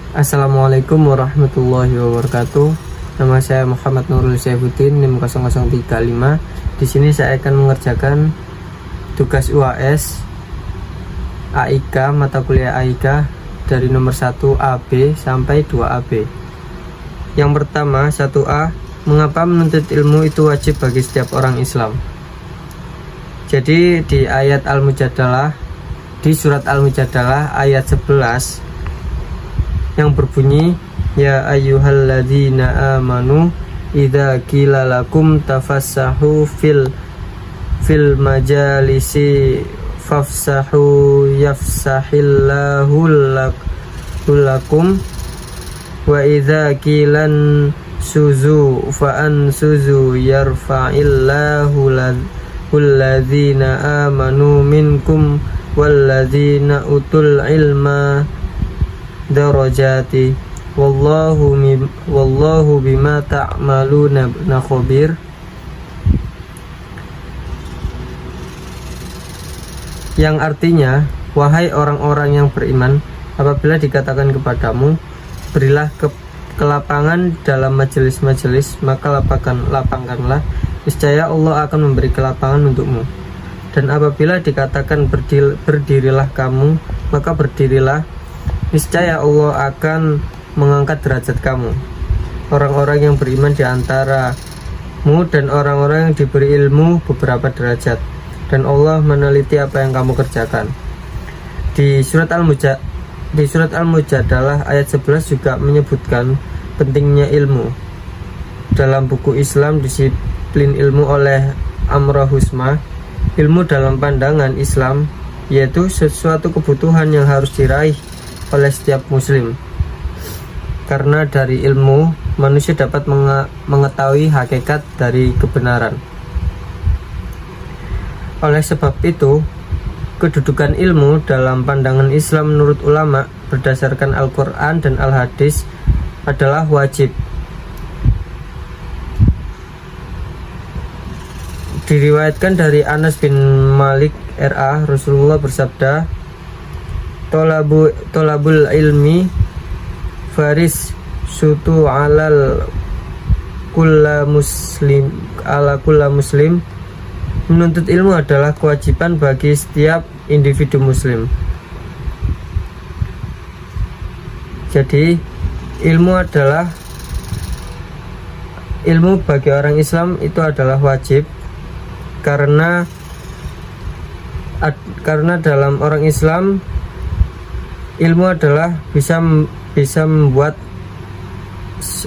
Assalamualaikum warahmatullahi wabarakatuh. Nama saya Muhammad Nurul Saifuddin, NIM 0035. Di sini saya akan mengerjakan tugas UAS AIK, mata kuliah AIK dari nomor 1 AB sampai 2 AB. Yang pertama, 1A, mengapa menuntut ilmu itu wajib bagi setiap orang Islam? Jadi di ayat Al-Mujadalah, di surat Al-Mujadalah ayat 11 yang berbunyi, ya ayyuhalladzina amanu idza qila lakum tafassahu fil majalisi fafsahu yafsahillahu lakum wa idza qilan suzu fa ansuzu yarfa'illahu alladzina amanu minkum walladzina utul ilma darajati wallahu bima ta'maluna khabir. Yang artinya, wahai orang-orang yang beriman, apabila dikatakan kepadamu, berilah kelapangan dalam majelis-majelis, maka lapangkanlah, niscaya Allah akan memberi kelapangan untukmu. Dan apabila dikatakan berdirilah kamu, maka berdirilah, niscaya Allah akan mengangkat derajat kamu. Orang-orang yang beriman di antaramu dan orang-orang yang diberi ilmu beberapa derajat, dan Allah meneliti apa yang kamu kerjakan. Di surat Al-Mujadalah ayat 11 juga menyebutkan pentingnya ilmu. Dalam buku Islam Disiplin Ilmu oleh Amrah Husma, ilmu dalam pandangan Islam yaitu sesuatu kebutuhan yang harus diraih oleh setiap muslim, karena dari ilmu manusia dapat mengetahui hakikat dari kebenaran. Oleh sebab itu, kedudukan ilmu dalam pandangan Islam menurut ulama berdasarkan Al-Quran dan Al-Hadis adalah wajib. Diriwayatkan dari Anas bin Malik RA, Rasulullah bersabda, Tolabul ilmi faris sutu alal kulla muslim. Menuntut ilmu adalah kewajiban bagi setiap individu muslim. Jadi ilmu bagi orang Islam itu adalah wajib, karena dalam orang Islam ilmu adalah bisa membuat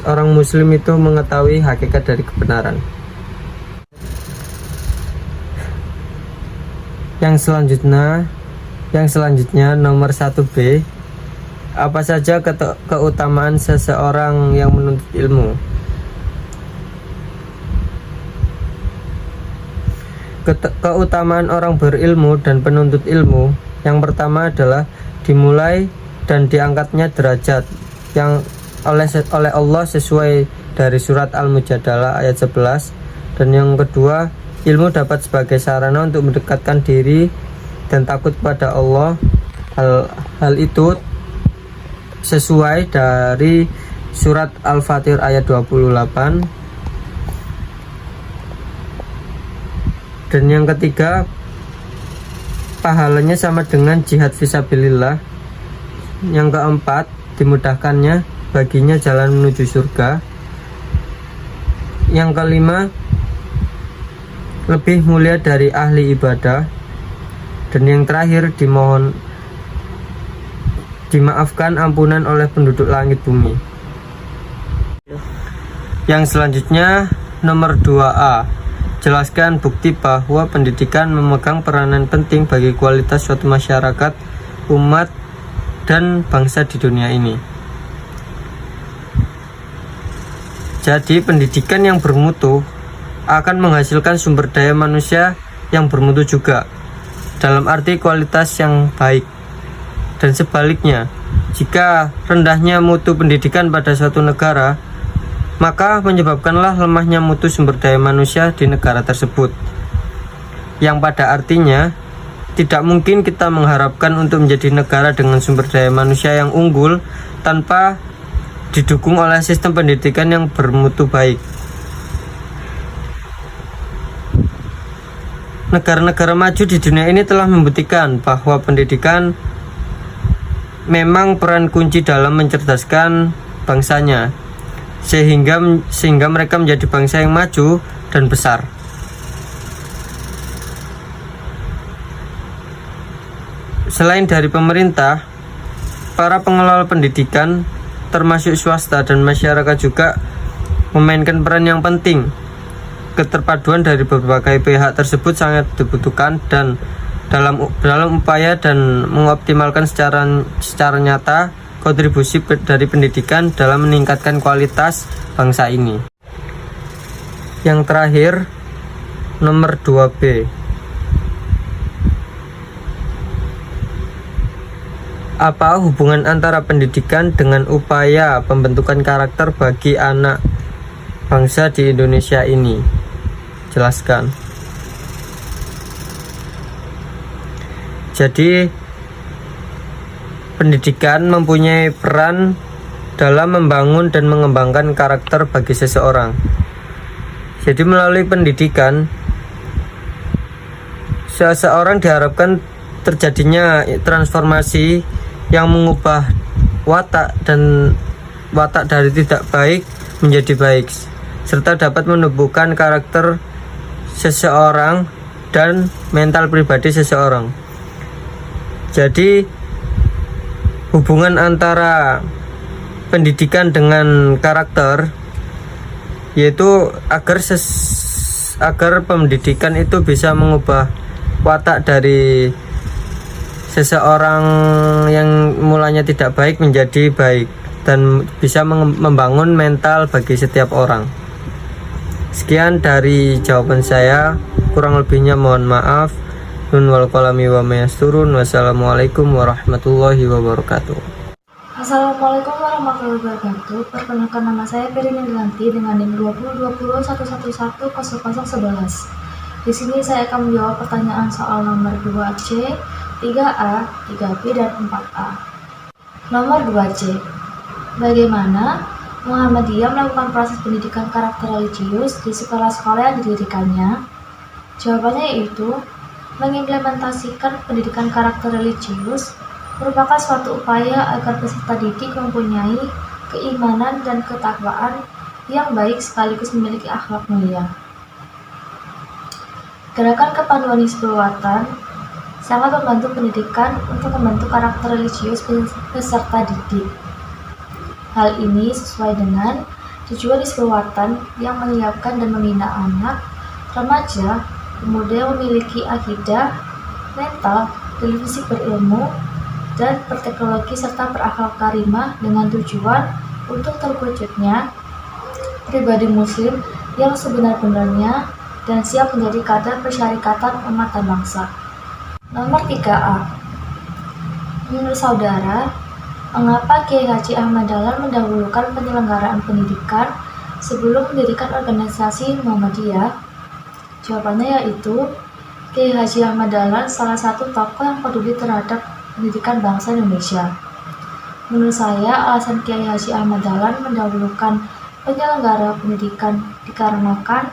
orang muslim itu mengetahui hakikat dari kebenaran. Yang selanjutnya nomor 1B, apa saja keutamaan seseorang yang menuntut ilmu? Keutamaan orang berilmu dan penuntut ilmu, yang pertama adalah dimulai dan diangkatnya derajat yang oleh Allah sesuai dari surat Al-Mujadalah ayat 11. Dan yang kedua, ilmu dapat sebagai sarana untuk mendekatkan diri dan takut kepada Allah. Hal itu sesuai dari surat Al-Fatir ayat 28. Dan yang ketiga, pahalanya sama dengan jihad fisabilillah. Yang keempat, dimudahkannya baginya jalan menuju surga. Yang kelima, lebih mulia dari ahli ibadah. Dan yang terakhir, dimaafkan ampunan oleh penduduk langit bumi. Yang selanjutnya nomor 2A, jelaskan bukti bahwa pendidikan memegang peranan penting bagi kualitas suatu masyarakat, umat, dan bangsa di dunia ini. Jadi pendidikan yang bermutu akan menghasilkan sumber daya manusia yang bermutu juga, dalam arti kualitas yang baik. Dan sebaliknya, jika rendahnya mutu pendidikan pada suatu negara, maka menyebabkanlah lemahnya mutu sumber daya manusia di negara tersebut, yang pada artinya tidak mungkin kita mengharapkan untuk menjadi negara dengan sumber daya manusia yang unggul tanpa didukung oleh sistem pendidikan yang bermutu baik. Negara-negara maju di dunia ini telah membuktikan bahwa pendidikan memang peran kunci dalam mencerdaskan bangsanya, sehingga mereka menjadi bangsa yang maju dan besar. Selain dari pemerintah, para pengelola pendidikan termasuk swasta dan masyarakat juga memainkan peran yang penting. Keterpaduan dari berbagai pihak tersebut sangat dibutuhkan dan dalam upaya dan mengoptimalkan secara nyata kontribusi dari pendidikan dalam meningkatkan kualitas bangsa ini. Yang terakhir, nomor 2B. Apa hubungan antara pendidikan dengan upaya pembentukan karakter bagi anak bangsa di Indonesia ini? Jelaskan. Jadi, pendidikan mempunyai peran dalam membangun dan mengembangkan karakter bagi seseorang. Jadi melalui pendidikan, seseorang diharapkan terjadinya transformasi yang mengubah watak dari tidak baik menjadi baik, serta dapat menumbuhkan karakter seseorang dan mental pribadi seseorang. Jadi hubungan antara pendidikan dengan karakter yaitu agar pendidikan itu bisa mengubah watak dari seseorang yang mulanya tidak baik menjadi baik dan bisa membangun mental bagi setiap orang. Sekian dari jawaban saya, kurang lebihnya mohon maaf. Nun wal qalami wa ma yasturun. Wassalamualaikum warahmatullahi wabarakatuh. Assalamualaikum warahmatullahi wabarakatuh. Perkenalkan, nama saya Pirin Yanti dengan NIM 202011110011. Di sini saya akan menjawab pertanyaan soal nomor 2C, 3A, 3B, dan 4A. Nomor 2C. Bagaimana Muhammadiyah melakukan proses pendidikan karakter religius di sekolah-sekolah yang didirikannya? Jawabannya yaitu mengimplementasikan pendidikan karakter religius merupakan suatu upaya agar peserta didik mempunyai keimanan dan ketakwaan yang baik sekaligus memiliki akhlak mulia. Gerakan kepaduan Hizbul Wathan sangat membantu pendidikan untuk membentuk karakter religius peserta didik. Hal ini sesuai dengan tujuan Hizbul Wathan yang menyiapkan dan membina anak, remaja, pemuda yang memiliki akidah, mental, dan fisik berilmu, dan berteknologi serta berakhlak karimah dengan tujuan untuk terwujudnya pribadi muslim yang sebenar-benarnya dan siap menjadi kader persyarikatan umat dan bangsa. Nomor 3A. Menurut saudara, mengapa Kiai Haji Ahmad Dahlan mendahulukan penyelenggaraan pendidikan sebelum mendirikan organisasi Muhammadiyah? Jawabannya yaitu Kiai Haji Ahmad Dahlan salah satu tokoh yang peduli terhadap pendidikan bangsa Indonesia. Menurut saya, alasan Kiai Haji Ahmad Dahlan mendahulukan penyelenggara pendidikan dikarenakan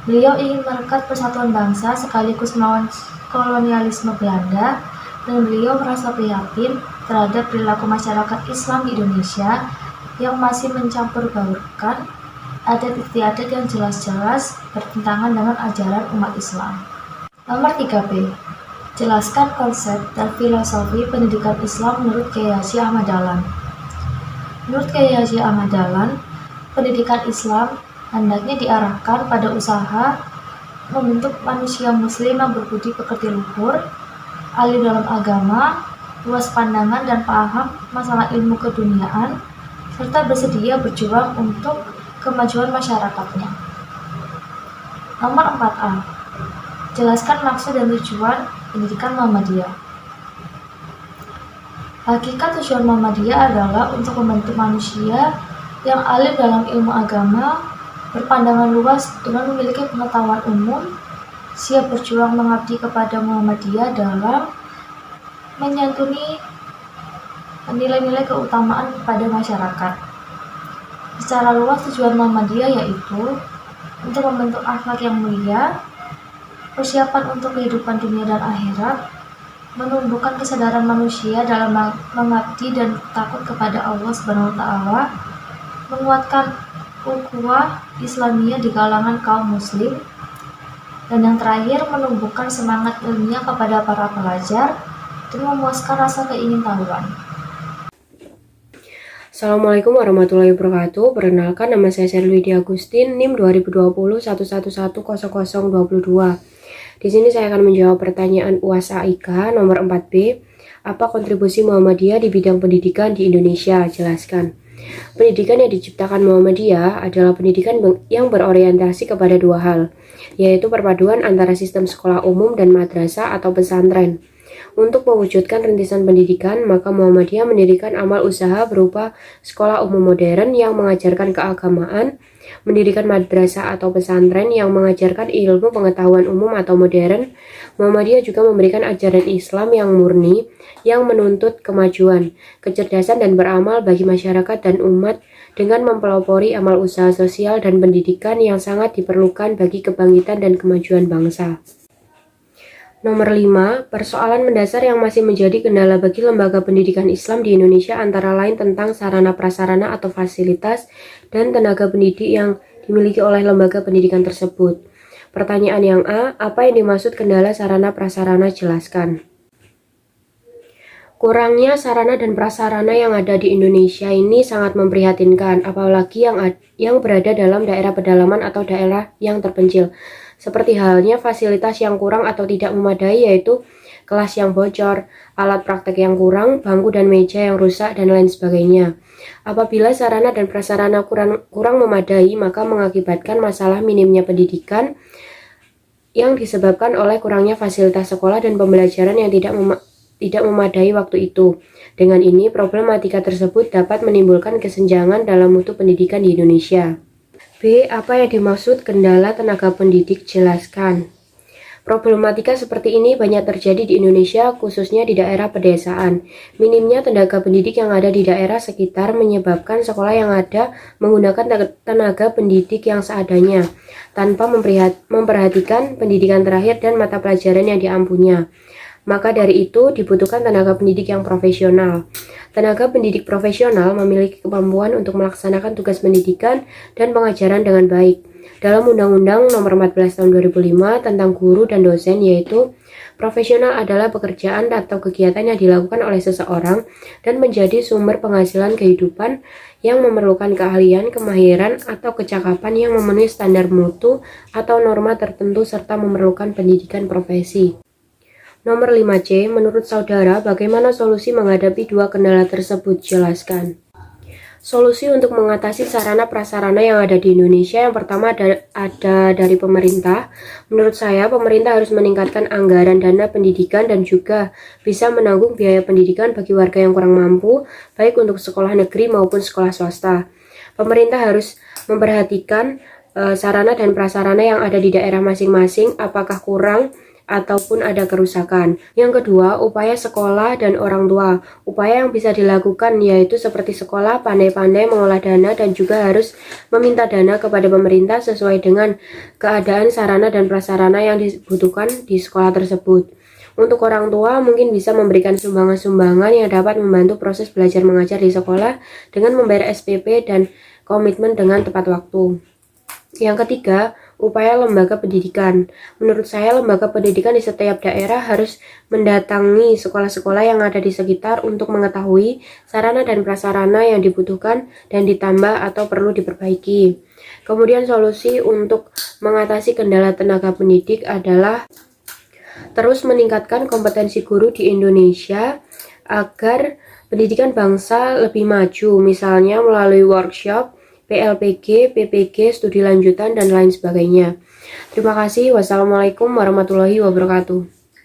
beliau ingin merekat persatuan bangsa sekaligus melawan kolonialisme Belanda, dan beliau merasa prihatin terhadap perilaku masyarakat Islam di Indonesia yang masih mencampur baurkan adat istiadat yang jelas-jelas bertentangan dengan ajaran umat Islam. Nomor 3B. Jelaskan konsep dan filosofi pendidikan Islam menurut Kiai Haji Ahmad Dahlan. Menurut Kiai Haji Ahmad Dahlan, pendidikan Islam hendaknya diarahkan pada usaha membentuk manusia muslim yang berbudi pekerti luhur, alim dalam agama, luas pandangan dan paham masalah ilmu keduniaan, serta bersedia berjuang untuk kemajuan masyarakatnya. Nomor 4A. Jelaskan maksud dan tujuan pendidikan Muhammadiyah. Hakikat tujuan Muhammadiyah adalah untuk membentuk manusia yang alim dalam ilmu agama, berpandangan luas dengan memiliki pengetahuan umum, siap berjuang mengabdi kepada Muhammadiyah dalam menyantuni nilai-nilai keutamaan pada masyarakat. Secara luas tujuan Muhammadiyah yaitu untuk membentuk akhlak yang mulia, persiapan untuk kehidupan dunia dan akhirat, menumbuhkan kesadaran manusia dalam mengabdi dan takut kepada Allah Subhanahu wa taala, menguatkan ukhuwah Islamiyah di kalangan kaum muslim, dan yang terakhir menumbuhkan semangat ilmiah kepada para pelajar dan memuaskan rasa keingintahuan. Assalamualaikum warahmatullahi wabarakatuh. Perkenalkan, nama saya Serluidi Agustin, NIM 2020 1110022. Di sini saya akan menjawab pertanyaan UAS AIK nomor 4B. Apa kontribusi Muhammadiyah di bidang pendidikan di Indonesia? Jelaskan. Pendidikan yang diciptakan Muhammadiyah adalah pendidikan yang berorientasi kepada dua hal, yaitu perpaduan antara sistem sekolah umum dan madrasah atau pesantren. Untuk mewujudkan rintisan pendidikan, maka Muhammadiyah mendirikan amal usaha berupa sekolah umum modern yang mengajarkan keagamaan, mendirikan madrasah atau pesantren yang mengajarkan ilmu pengetahuan umum atau modern. Muhammadiyah juga memberikan ajaran Islam yang murni, yang menuntut kemajuan, kecerdasan dan beramal bagi masyarakat dan umat dengan mempelopori amal usaha sosial dan pendidikan yang sangat diperlukan bagi kebangkitan dan kemajuan bangsa. Nomor 5, persoalan mendasar yang masih menjadi kendala bagi lembaga pendidikan Islam di Indonesia antara lain tentang sarana prasarana atau fasilitas dan tenaga pendidik yang dimiliki oleh lembaga pendidikan tersebut. Pertanyaan yang A, apa yang dimaksud kendala sarana prasarana? Jelaskan. Kurangnya sarana dan prasarana yang ada di Indonesia ini sangat memprihatinkan, apalagi yang berada dalam daerah pedalaman atau daerah yang terpencil. Seperti halnya fasilitas yang kurang atau tidak memadai, yaitu kelas yang bocor, alat praktek yang kurang, bangku dan meja yang rusak, dan lain sebagainya. Apabila sarana dan prasarana kurang memadai, maka mengakibatkan masalah minimnya pendidikan yang disebabkan oleh kurangnya fasilitas sekolah dan pembelajaran yang tidak memadai waktu itu. Dengan ini, problematika tersebut dapat menimbulkan kesenjangan dalam mutu pendidikan di Indonesia. B. Apa yang dimaksud kendala tenaga pendidik? Jelaskan. Problematika seperti ini banyak terjadi di Indonesia, khususnya di daerah pedesaan. Minimnya tenaga pendidik yang ada di daerah sekitar menyebabkan sekolah yang ada menggunakan tenaga pendidik yang seadanya, tanpa memperhatikan pendidikan terakhir dan mata pelajaran yang diampunya. Maka dari itu dibutuhkan tenaga pendidik yang profesional. Tenaga pendidik profesional memiliki kemampuan untuk melaksanakan tugas pendidikan dan pengajaran dengan baik. Dalam Undang-Undang Nomor 14 Tahun 2005 tentang guru dan dosen, yaitu profesional adalah pekerjaan atau kegiatan yang dilakukan oleh seseorang dan menjadi sumber penghasilan kehidupan yang memerlukan keahlian, kemahiran, atau kecakapan yang memenuhi standar mutu atau norma tertentu serta memerlukan pendidikan profesi. Nomor 5C, menurut saudara, bagaimana solusi menghadapi dua kendala tersebut? Jelaskan. Solusi untuk mengatasi sarana prasarana yang ada di Indonesia, yang pertama ada dari pemerintah. Menurut saya, pemerintah harus meningkatkan anggaran dana pendidikan dan juga bisa menanggung biaya pendidikan bagi warga yang kurang mampu, baik untuk sekolah negeri maupun sekolah swasta. Pemerintah harus memperhatikan sarana dan prasarana yang ada di daerah masing-masing, apakah kurang ataupun ada kerusakan. Yang kedua, upaya sekolah dan orang tua. Upaya yang bisa dilakukan yaitu seperti sekolah pandai-pandai mengolah dana dan juga harus meminta dana kepada pemerintah sesuai dengan keadaan sarana dan prasarana yang dibutuhkan di sekolah tersebut. Untuk orang tua mungkin bisa memberikan sumbangan-sumbangan yang dapat membantu proses belajar mengajar di sekolah dengan membayar SPP dan komitmen dengan tepat waktu. Yang ketiga, upaya lembaga pendidikan. Menurut saya, lembaga pendidikan di setiap daerah harus mendatangi sekolah-sekolah yang ada di sekitar untuk mengetahui sarana dan prasarana yang dibutuhkan dan ditambah atau perlu diperbaiki. Kemudian solusi untuk mengatasi kendala tenaga pendidik adalah terus meningkatkan kompetensi guru di Indonesia agar pendidikan bangsa lebih maju, misalnya melalui workshop, PLPG, PPG, studi lanjutan, dan lain sebagainya. Terima kasih. Wassalamualaikum warahmatullahi wabarakatuh.